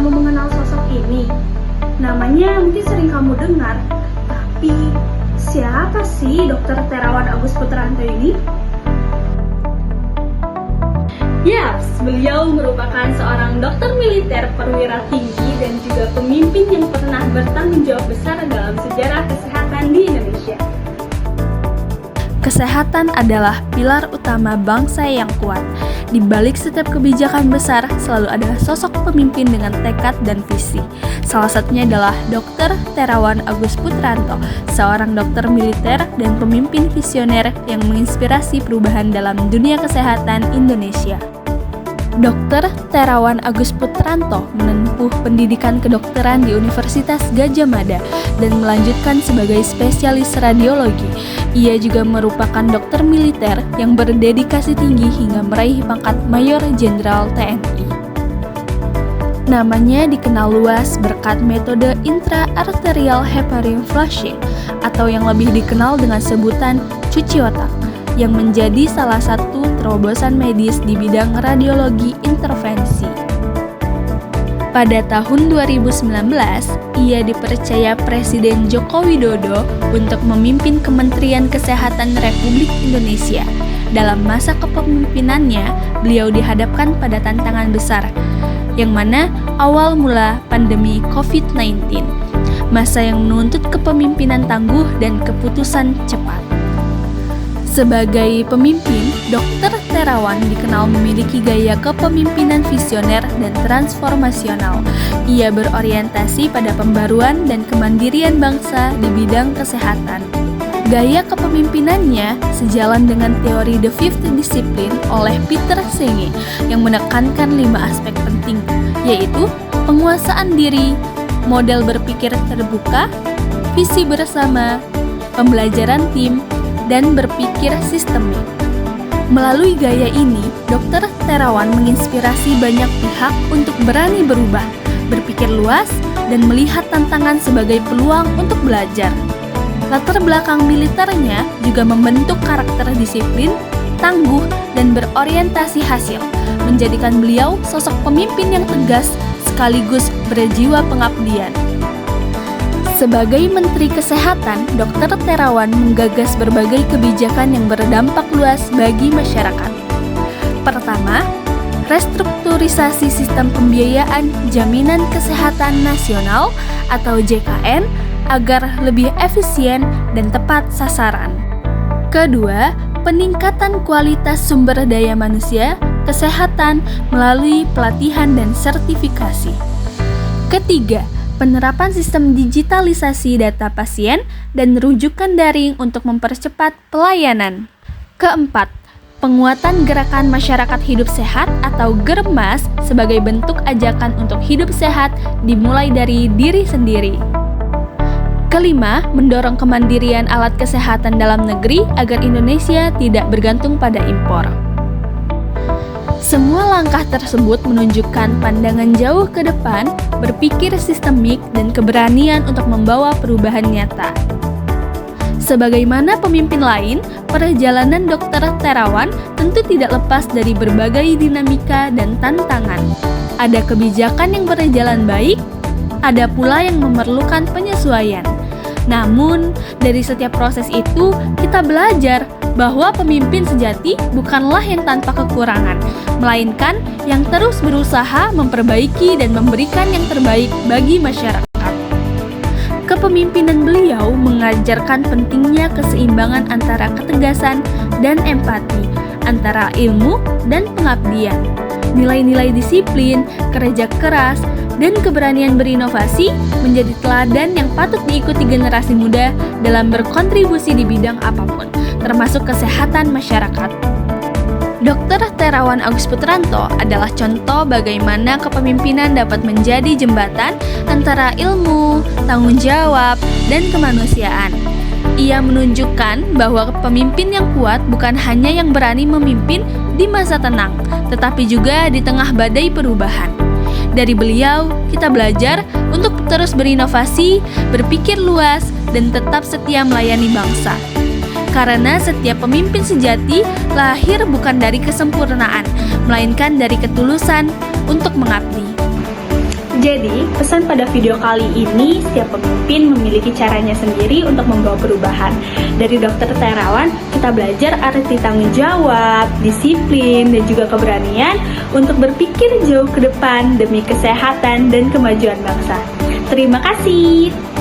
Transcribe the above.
kamu mengenal sosok ini? Namanya mungkin sering kamu dengar, tapi siapa sih Dr. Terawan Agus Putranto ini? Yaps, beliau merupakan seorang dokter militer perwira tinggi dan juga pemimpin yang pernah bertanggung jawab besar dalam sejarah kesehatan di Indonesia. Kesehatan adalah pilar utama bangsa yang kuat. Di balik setiap kebijakan besar selalu ada sosok pemimpin dengan tekad dan visi. Salah satunya adalah Dr. Terawan Agus Putranto, seorang dokter militer dan pemimpin visioner yang menginspirasi perubahan dalam dunia kesehatan Indonesia. Dr. Terawan Agus Putranto menempuh pendidikan kedokteran di Universitas Gadjah Mada dan melanjutkan sebagai spesialis radiologi. Ia juga merupakan dokter militer yang berdedikasi tinggi hingga meraih pangkat Mayor Jenderal TNI. Namanya dikenal luas berkat metode intra-arterial heparin flushing atau yang lebih dikenal dengan sebutan cuci otak, yang menjadi salah satu terobosan medis di bidang radiologi intervensi. Pada tahun 2019, ia dipercaya Presiden Joko Widodo untuk memimpin Kementerian Kesehatan Republik Indonesia. Dalam masa kepemimpinannya, beliau dihadapkan pada tantangan besar, yang mana awal mula pandemi COVID-19, masa yang menuntut kepemimpinan tangguh dan keputusan cepat. Sebagai pemimpin, Dr. Terawan dikenal memiliki gaya kepemimpinan visioner dan transformasional. Ia berorientasi pada pembaruan dan kemandirian bangsa di bidang kesehatan. Gaya kepemimpinannya sejalan dengan teori The Fifth Discipline oleh Peter Senge yang menekankan 5 aspek penting, yaitu penguasaan diri, model berpikir terbuka, visi bersama, pembelajaran tim, dan berpikir sistemik. Melalui gaya ini, Dr. Terawan menginspirasi banyak pihak untuk berani berubah, berpikir luas, dan melihat tantangan sebagai peluang untuk belajar. Latar belakang militernya juga membentuk karakter disiplin, tangguh, dan berorientasi hasil, menjadikan beliau sosok pemimpin yang tegas sekaligus berjiwa pengabdian. Sebagai Menteri Kesehatan, Dr. Terawan menggagas berbagai kebijakan yang berdampak luas bagi masyarakat. Pertama, restrukturisasi sistem pembiayaan Jaminan Kesehatan Nasional atau JKN agar lebih efisien dan tepat sasaran. Kedua, peningkatan kualitas sumber daya manusia kesehatan melalui pelatihan dan sertifikasi. Ketiga, penerapan sistem digitalisasi data pasien dan rujukan daring untuk mempercepat pelayanan. Keempat, penguatan gerakan masyarakat hidup sehat atau GERMAS sebagai bentuk ajakan untuk hidup sehat dimulai dari diri sendiri. Kelima, mendorong kemandirian alat kesehatan dalam negeri agar Indonesia tidak bergantung pada impor. Semua langkah tersebut menunjukkan pandangan jauh ke depan, berpikir sistemik, dan keberanian untuk membawa perubahan nyata. Sebagaimana pemimpin lain, perjalanan Dr. Terawan tentu tidak lepas dari berbagai dinamika dan tantangan. Ada kebijakan yang berjalan baik, ada pula yang memerlukan penyesuaian. Namun, dari setiap proses itu, kita belajar bahwa pemimpin sejati bukanlah yang tanpa kekurangan, melainkan yang terus berusaha memperbaiki dan memberikan yang terbaik bagi masyarakat. Kepemimpinan beliau mengajarkan pentingnya keseimbangan antara ketegasan dan empati, antara ilmu dan pengabdian. Nilai-nilai disiplin, kerja keras, dan keberanian berinovasi menjadi teladan yang patut diikuti generasi muda dalam berkontribusi di bidang apapun, termasuk kesehatan masyarakat. Dr. Terawan Agus Putranto adalah contoh bagaimana kepemimpinan dapat menjadi jembatan antara ilmu, tanggung jawab, dan kemanusiaan. Ia menunjukkan bahwa pemimpin yang kuat bukan hanya yang berani memimpin di masa tenang, tetapi juga di tengah badai perubahan. Dari beliau, kita belajar untuk terus berinovasi, berpikir luas, dan tetap setia melayani bangsa. Karena setiap pemimpin sejati lahir bukan dari kesempurnaan, melainkan dari ketulusan untuk mengabdi. Jadi, pesan pada video kali ini, setiap pemimpin memiliki caranya sendiri untuk membawa perubahan. Dari Dr. Terawan, kita belajar arti tanggung jawab, disiplin, dan juga keberanian untuk berpikir jauh ke depan demi kesehatan dan kemajuan bangsa. Terima kasih.